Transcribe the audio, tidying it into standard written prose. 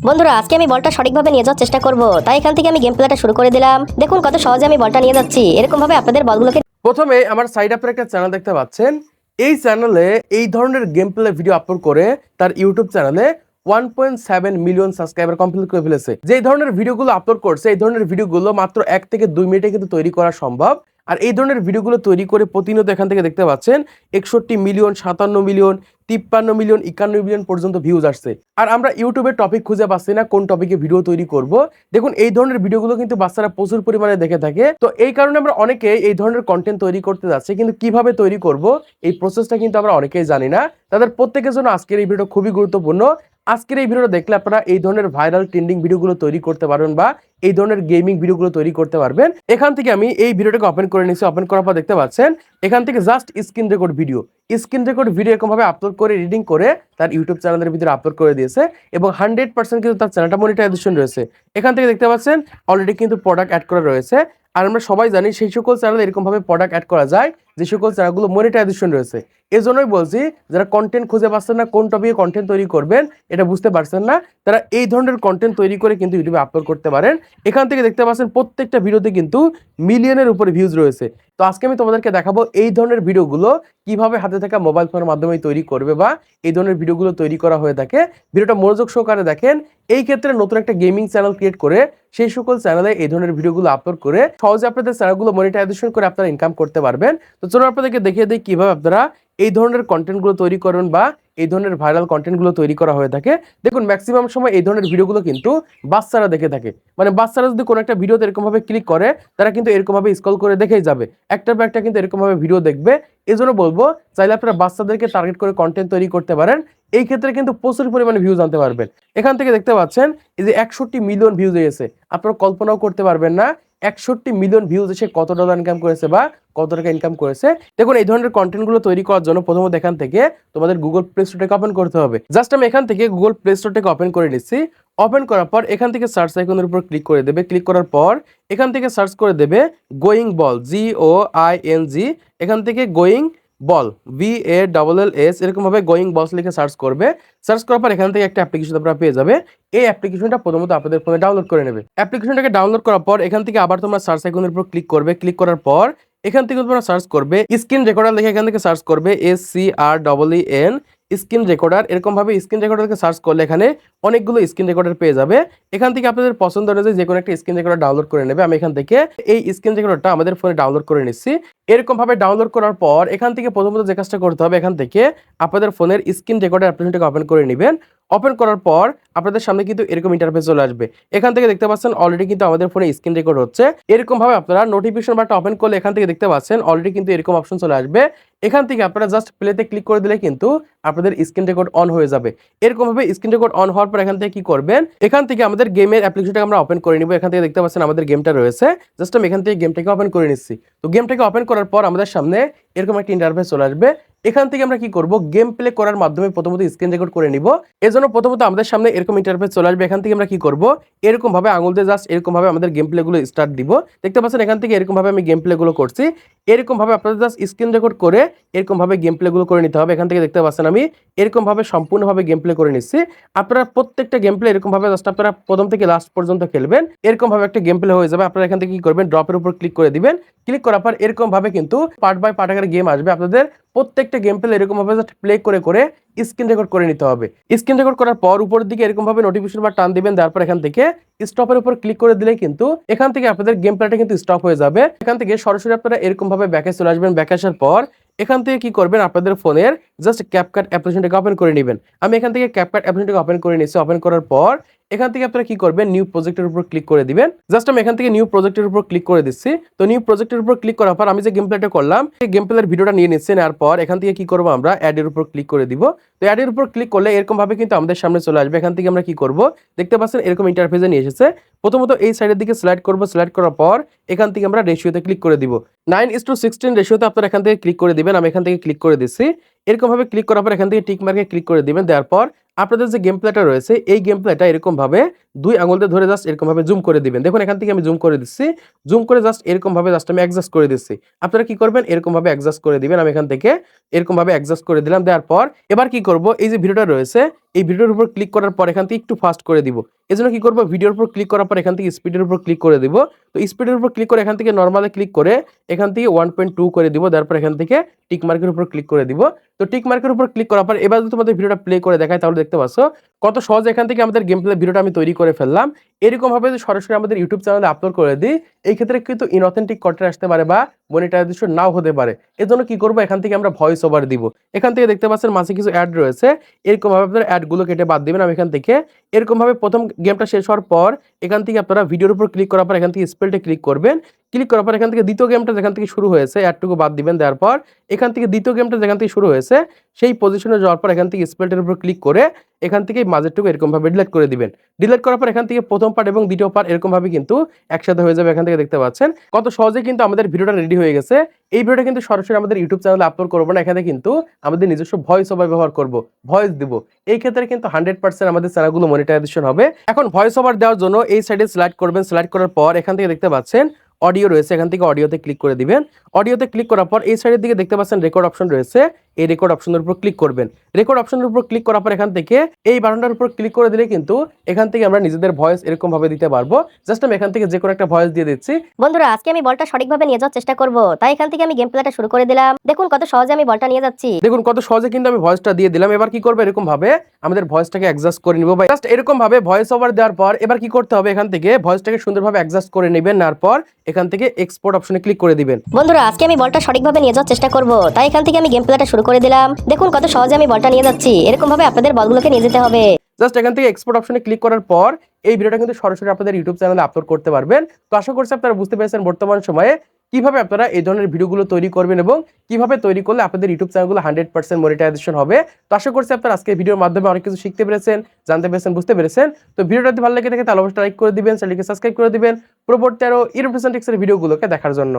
বন্ধুরা আজকে আমি বলটা সঠিকভাবে নিয়ে যাওয়ার চেষ্টা করব, তাই এখান থেকে আমি গেম প্লেটা শুরু করে দিলাম। দেখুন কত সহজে আমি বলটা নিয়ে যাচ্ছি। এরকম ভাবে আপনাদের বলগুলোকে প্রথমে আমার সাইড আপের একটা চ্যানেল দেখতে পাচ্ছেন। এই চ্যানেলে এই ধরনের গেম প্লে ভিডিও আপলোড করে তার ইউটিউব চ্যানেলে 1.7 মিলিয়ন সাবস্ক্রাইবার কমপ্লিট করে ফেলেছে। যে ধরনের ভিডিওগুলো আপলোড করছে এই ধরনের ভিডিওগুলো মাত্র 1 থেকে 2 মিনিটে কিন্তু তৈরি করা সম্ভব। আর এই ধরনের ভিডিওগুলো তৈরি করে প্রতিনিয়ত এখান থেকে দেখতে পাচ্ছেন 61 মিলিয়ন, 57 মিলিয়ন, 53 মিলিয়ন, 51 মিলিয়ন পর্যন্ত ভিউজ আসছে। আর আমরা ইউটিউবে টপিক খুঁজে পাচ্ছি না কোন টপিকে ভিডিও তৈরি করব। দেখুন এই ধরনের ভিডিওগুলো কিন্তু বাচ্চারা প্রচুর পরিমাণে দেখে থাকে। তো এই কারণে আমরা অনেকে এই ধরনের কন্টেন্ট তৈরি করতে যাচ্ছি, কিন্তু কিভাবে তৈরি করব এই প্রসেসটা কিন্তু আমরা অনেকেই জানি না। তাদের প্রত্যেকের জন্য আজকের এই ভিডিও খুবই গুরুত্বপূর্ণ। আজকের এই ভিডিওটা দেখলে আপনারা এই ধরনের ভাইরাল ট্রেন্ডিং ভিডিওগুলো তৈরি করতে পারবেন বা এই ধরনের গেমিং ভিডিওগুলো তৈরি করতে পারবেন। এখান থেকে আমি এই ভিডিওটাকে ওপেন করে নিয়েছি। ওপেন করার পর দেখতে পাচ্ছেন এখান থেকে জাস্ট স্ক্রিন রেকর্ড ভিডিও এরকম ভাবে আপলোড করে রিডিং করে তার ইউটিউব চ্যানেলের ভিতরে আপলোড করে দিয়েছে এবং 100% কিন্তু তার চ্যানেলটা মনিটাইজেশন রয়েছে। এখান থেকে দেখতে পাচ্ছেন অলরেডি কিন্তু প্রোডাক্ট অ্যাড করা রয়েছে। আর আমরা সবাই জানি সেই সকল চ্যানেলে এরকম ভাবে প্রোডাক্ট অ্যাড করা যায় যে সকল চ্যানেলগুলো মনিটাইজেশন রয়েছে। এজন্যই বলছি যারা কন্টেন্ট খুঁজে পাচ্ছেন না কোন টপিকে কন্টেন্ট তৈরি করবেন এটা বুঝতে পারছেন না, তারা এই ধরনের কন্টেন্ট তৈরি করে কিন্তু ইউটিউবে আপলোড করতে পারেন। এখান থেকে দেখতে পাচ্ছেন প্রত্যেকটা ভিডিওতে কিন্তু মিলিয়নের উপরে ভিউজ রয়েছে। তো আজকে আমি তোমাদেরকে দেখাবো এই ধরনের ভিডিওগুলো কিভাবে হাতে থাকা মোবাইল ফোনের মাধ্যমে তৈরি করবে বা এই ধরনের ভিডিওগুলো তৈরি করা হয়ে থাকে। ভিডিওটা মনোযোগ সহকারে দেখেন। এই ক্ষেত্রে নতুন একটা গেমিং চ্যানেল ক্রিয়েট করে সেই সকল চ্যানেলে এই ধরনের ভিডিওগুলো আপলোড করে সহজে আপনাদের চ্যানেলগুলো মনিটাইজেশন করে আপনারা ইনকাম করতে পারবেন। তো চলো আপনাদেরকে দেখিয়ে দিই কিভাবে আপনারা এই ধরনের কন্টেন্টগুলো তৈরি করবেন বা এই ধরনের ভাইরাল কন্টেন্টগুলো তৈরি করা হয়ে থাকে। দেখুন ম্যাক্সিমাম সময় এই ধরনের ভিডিওগুলো কিন্তু বাচ্চারা দেখে থাকে। মানে বাচ্চারা যদি কোনো একটা ভিডিওতে এরকম ভাবে ক্লিক করে তারা কিন্তু এরকম ভাবে স্ক্রল করে দেখেই যাবে, একটার পর একটা কিন্তু এরকম ভাবে ভিডিও দেখবে। এই জন্য বলবো চাইলে আপনারা বাচ্চাদেরকে টার্গেট করে কন্টেন্ট তৈরি করতে পারেন। এই ক্ষেত্রে কিন্তু প্রচুর পরিমাণে ভিউজ আনতে পারবেন। এখান থেকে দেখতে পাচ্ছেন এই যে 61 মিলিয়ন ভিউজ হয়েছে। আপনারা কল্পনাও করতে পারবেন না 61 মিলিয়ন ভিউজ এসে কত ডলার ইনকাম করেছে বা কত টাকা ইনকাম করেছে। দেখুন এই ধরনের কন্টেন্টগুলো তৈরি করার জন্য প্রথমত এখান থেকে তোমাদের গুগল প্লে স্টোরটাকে ওপেন করতে হবে। জাস্ট আমি এখান থেকে গুগল প্লে স্টোরটাকে ওপেন করে নিচ্ছি। ওপেন করার পর এখান থেকে সার্চ আইকনের উপর ক্লিক করে দেবে। ক্লিক করার পর এখান থেকে সার্চ করে দেবে গোয়িং বল, GOING। এখান থেকে গোয়িং বল, BALLS, এরকম ভাবে গোয়িং বলস লিখে সার্চ করবে। সার্চ করার পর এখান থেকে একটা অ্যাপ্লিকেশন আপনারা পেয়ে যাবে। এই অ্যাপ্লিকেশনটা প্রথমত আপনাদের ফোনে ডাউনলোড করে নেবে। অ্যাপ্লিকেশনটাকে ডাউনলোড করার পর এখান থেকে আবার তোমরা সার্চ আইকনের উপর ক্লিক করবে। ক্লিক করার পর এখান থেকে তোমরা সার্চ করবে স্ক্রিন রেকর্ডার লিখে এখান থেকে সার্চ করবে SCREEN স্ক্রিন রেকর্ডার। এরকম ভাবে স্ক্রিন রেকর্ডারকে সার্চ করলে এখানে অনেকগুলো স্ক্রিন রেকর্ডার পেয়ে যাবে। এখান থেকে আপনাদের পছন্দ অনুযায়ী যে কোনো একটা স্ক্রিন রেকর্ডার ডাউনলোড করে নেবে। আমি এখান থেকে এই স্ক্রিন রেকর্ডারটা আমাদের ফোনে ডাউনলোড করে নিচ্ছি। এরকম ভাবে ডাউনলোড করার পর এখান থেকে প্রথমত যে কাজটা করতে হবে এখান থেকে আপনাদের ফোনের স্ক্রিন রেকর্ডার অ্যাপ্লিকেশনটাকে ওপেন করে নেবেন। ওপেন করার পর আপনাদের সামনে কিন্তু এরকম ইন্টারফেস চলে আসবে। এখান থেকে দেখতে পাচ্ছেন অলরেডি কিন্তু আমাদের ফোনে স্ক্রিন রেকর্ড হচ্ছে। এরকম ভাবে আপনারা নোটিফিকেশন বারটা ওপেন করলে এখান থেকে দেখতে পাচ্ছেন অলরেডি কিন্তু এরকম অপশন চলে আসবে। এখান থেকে আপনারা জাস্ট প্লেতে ক্লিক করে দিলে কিন্তু আপনাদের স্ক্রিন রেকর্ড অন হয়ে যাবে। এরকম ভাবে স্ক্রিন রেকর্ড অন হওয়ার পর এখান থেকে কি করবেন, এখান থেকে আমাদের গেমের অ্যাপ্লিকেশনটাকে আমরা ওপেন করে নিব। এখান থেকে দেখতে পাচ্ছেন আমাদের গেমটা রয়েছে। জাস্ট আমি এখান থেকে গেমটাকে ওপেন করে নিচ্ছি। তো গেমটাকে ওপেন করার পর আমাদের সামনে এরকম একটা ইন্টারফেস চলে আসবে। এখান থেকে আমরা কি করব, গেম প্লে করার মাধ্যমে প্রথমত স্ক্রিন রেকর্ড করে নিব। এজন্য প্রথমত আমাদের সামনে এরকম ইন্টারফেস চলে আসবে। এখান থেকে আমরা কি করব, এরকম ভাবে আঙুল দিয়ে জাস্ট এরকম ভাবে আমাদের গেম প্লে গুলো স্টার্ট দিব। দেখতে পাচ্ছেন এখান থেকে এরকম ভাবে আমি গেম প্লে গুলো করছি। এরকম ভাবে আপনাদের জাস্ট স্ক্রিন রেকর্ড করে এরকম ভাবে গেম প্লে গুলো করে নিতে হবে। এখান থেকে দেখতে পাচ্ছেন আমি এরকম ভাবে সম্পূর্ণভাবে গেম প্লে করে নিচ্ছি। আপনারা প্রত্যেকটা গেম প্লে এরকম ভাবে জাস্ট আপনারা প্রথম থেকে লাস্ট পর্যন্ত খেলবেন। এরকম ভাবে একটা গেম প্লে হয়ে যাবে। আপনারা এখান থেকে কি করবেন, ড্রপের উপর ক্লিক করে দিবেন। ক্লিক করার পর এরকম ভাবে কিন্তু পার্ট বাই পার্ট আকারে গেম আসবে। আপনাদের প্রত্যেকটা গেম প্লে এরকম ভাবে জাস্ট প্লে করে করে স্ক্রিন রেকর্ড করে নিতে হবে। স্ক্রিন রেকর্ড করার পর উপরের দিকে এরকম ভাবে নোটিফিকেশন বার টান দিবেন। তারপর এখান থেকে স্টপের উপর ক্লিক করে দিলে কিন্তু এখান থেকে আপনাদের গেম প্লেটা কিন্তু স্টপ হয়ে যাবে। এখান থেকে সরাসরি আপনারা এরকম ভাবে ব্যাকে চলে আসবেন। ব্যাকে আসার পর এখান থেকে কি করবেন, আপনাদের ফোনের জাস্ট ক্যাপকাট অ্যাপ্লিকেশনটাকে ওপেন করে নেবেন। আমি এখান থেকে ক্যাপকাট অ্যাপ্লিকেশনটাকে ওপেন করে নিচ্ছি। ওপেন করার পর এখান থেকে আপনারা কি করবেন, নিউ প্রজেক্টের উপর ক্লিক করে দিবেন। জাস্ট আমি এখান থেকে নিউ প্রজেক্টের উপর ক্লিক করে দিচ্ছি। তো নিউ প্রজেক্টের উপর ক্লিক করার পর আমি যে গেম প্লেটা করলাম এই গেম প্লের ভিডিওটা নিয়ে নিচ্ছি। নেওয়ার পর এখান থেকে কি করব, আমরা অ্যাড এর উপর ক্লিক করে দিব। তো অ্যাড এর উপর ক্লিক করলে এরকম ভাবে কিন্তু আমাদের সামনে চলে আসবে। এখান থেকে আমরা কি করব, দেখতে পাচ্ছেন এরকম ইন্টারফেসে নিয়ে এসেছে। প্রথমত এই সাইডের দিকে স্লাইড করব। স্লাইড করার পর এখান থেকে আমরা রেশিওতে ক্লিক করে দিব। 9:16 রেশিওতে আপনারা এখান থেকে ক্লিক করে দিবেন। আমি এখান থেকে ক্লিক করে দিচ্ছি। এরকম ভাবে ক্লিক করার পর এখান থেকে টিক মার্কে ক্লিক করে দিবেন। দেওয়ার পর আপনাদের যে গেম প্লেটা রয়েছে এই গেম প্লেটা এরকম ভাবে 2 আঙুল দিয়ে ধরে জাস্ট এরকম ভাবে জুম করে দিবেন। দেখুন এখান থেকে আমি জুম করে দিচ্ছি। জুম করে জাস্ট এরকম ভাবে জাস্ট আমি অ্যাডজাস্ট করে দিচ্ছি। আপনারা কি করবেন? এরকম ভাবে অ্যাডজাস্ট করে দিবেন। আমি এখান থেকে এরকম ভাবে অ্যাডজাস্ট করে দিলাম। দেওয়ার পর এবার কি করব? এই যে ভিডিওটা রয়েছে, এই ভিডিওর উপর ক্লিক করার পর এখান থেকে একটু ফাস্ট করে দিব। এজন্য কি করব? ভিডিওর উপর ক্লিক করার পর এখান থেকে স্পিডের উপর ক্লিক করে দিব। তো স্পিডের উপর ক্লিক করে এখান থেকে নরমালে ক্লিক করে এখান থেকে 1.2 করে দিব। তারপর এখান থেকে টিক মার্কের উপর ক্লিক করে দিব। তো টিক মার্কের উপর ক্লিক করার পর এবার যদি তোমাদের ভিডিওটা প্লে করে দেখাই তাহলে দেখতে পাচ্ছ কত সহজে এখান থেকে আমাদের গেম প্লে ভিডিওটা আমি তৈরি করে ফেললাম। এরকম ভাবে যদি সরাসরি আমাদের ইউটিউব চ্যানেলে আপলোড করে দিই, এই ক্ষেত্রে কিন্তু ইনঅথেন্টিক কন্টেন্ট আসতে পারে বা মনিটাইজেশন নাও হতে পারে। এজন্য কি করব? এখান থেকে আমরা ভয়েস ওভার দিব। এখান থেকে দেখতে পাচ্ছেন মাঝে কিছু অ্যাড রয়েছে। এরকম ভাবে আপনারা অ্যাডগুলো কেটে বাদ দিবেন। আমি এখান থেকে এরকম ভাবে প্রথম গেমটা শেষ হওয়ার পর এখান থেকে আপনারা ভিডিওর উপর ক্লিক করার পর এখান থেকে স্পেলটা ক্লিক করবেন। ক্লিক করার পর এখান থেকে দ্বিতীয় গেমটা যেখান থেকে শুরু হয়েছে অ্যাডটুকু বাদ দিবেন। দেওয়ার পর এখান থেকে দ্বিতীয় গেমটা যেখান থেকে শুরু হয়েছে সেই পজিশনে যাওয়ার পর এখান থেকে স্পেলটার উপর ক্লিক করে এখান থেকে মাঝেরটুকু এরকম ভাবে ডিলিট করে দিবেন। ডিলিট করার পর এখান থেকে প্রথম পার্ট এবং দ্বিতীয় পার্ট এরকম ভাবে কিন্তু একসাথে হয়ে যাবে। এখান থেকে দেখতে পাচ্ছেন কত সহজে কিন্তু আমাদের ভিডিওটা রেডি হয়ে গেছে। এই ভিডিওটা কিন্তু সরাসরি আমাদের ইউটিউব চ্যানেলে আপলোড করব না, এখানে কিন্তু আমাদের নিজস্ব ভয়েস ওভার ব্যবহার করব, ভয়েস দিব। এই ক্ষেত্রে কিন্তু 100% আমাদের চ্যানেলগুলো মনিটাইজেশন হবে। এখন ভয়েস ওভার দেওয়ার জন্য এই সাইডে স্লাইড করবেন। স্লাইড করার পর এখান থেকে দেখতে পাচ্ছেন অডিও রয়েছে, এখান থেকে অডিওতে ক্লিক করে দিবেন। অডিওতে ক্লিক করার পর এই সাইডের দিকে দেখতে পাচ্ছেন রেকর্ড অপশন রয়েছে, এই রেকর্ড অপশনের উপর ক্লিক করবেন। রেকর্ড অপশনের উপর ক্লিক করার পর এখান থেকে এই বাটনটার উপর ক্লিক করে দিলে কিন্তু এখান থেকে আমরা নিজেদের ভয়েস এরকম ভাবে দিতে পারবো। জাস্ট আমি এখান থেকে যে কোনো একটা ভয়েস দিয়ে দিচ্ছি। বন্ধুরা আজকে আমি বলটা সঠিকভাবে নিয়ে যাওয়ার চেষ্টা করব, তাই এখান থেকে আমি গেম প্লেটা শুরু করে দিলাম। দেখুন কত সহজে আমি বলটা নিয়ে যাচ্ছি। দেখুন কত সহজে কিন্তু আমি ভয়েসটা দিয়ে দিলাম। এবার কি করবো? এরকম ভাবে আমাদের ভয়েসটাকে অ্যাডজাস্ট করে নিব। জাস্ট এরকম ভাবে ভয়েস ওভার দেওয়ার পর এবার কি করতে হবে? এখান থেকে ভয়েসটাকে সুন্দরভাবে অ্যাডজাস্ট করে নেবেন। নেওয়ার পর এখান থেকে এক্সপোর্ট অপশনে ক্লিক করে দিবেন। বন্ধুরা আজকে আমি বলটা সঠিকভাবে নিয়ে যাওয়ার চেষ্টা করব, তাই এখান থেকে আমি গেম প্লেটা শুরু করে দিলাম। দেখুন কত সহজে আমি বলটা নিয়ে যাচ্ছি। এরকম ভাবে আপনাদের বলগুলোকে নিয়ে যেতে হবে। জাস্ট এখান থেকে এক্সপোর্ট অপশনে ক্লিক করার পর এই ভিডিওটা কিন্তু সরাসরি আপনাদের ইউটিউব চ্যানেলে আপলোড করতে পারবেন। তো আশা করছি আপনারা বুঝতে পেরেছেন বর্তমান সময়ে কিভাবে আপনারা এই ধরনের ভিডিওগুলো তৈরি করবেন এবং কিভাবে তৈরি করলে আপনাদের ইউটিউব চ্যানেলগুলো 100% মনিটাইজেশন হবে। তো আশা করছি আপনারা আজকে ভিডিওর মাধ্যমে অনেক কিছু শিখতে পেরেছেন, জানতে পেরেছেন, বুঝতে পেরেছেন। তো ভিডিওটা যদি ভালো লেগে থাকে তাহলে অবশ্যই লাইক করে দিবেন, চ্যানেলকে সাবস্ক্রাইব করে দিবেন পরবর্তী আরো ইউটিউব টিক্সের ভিডিওগুলোকে দেখার জন্য।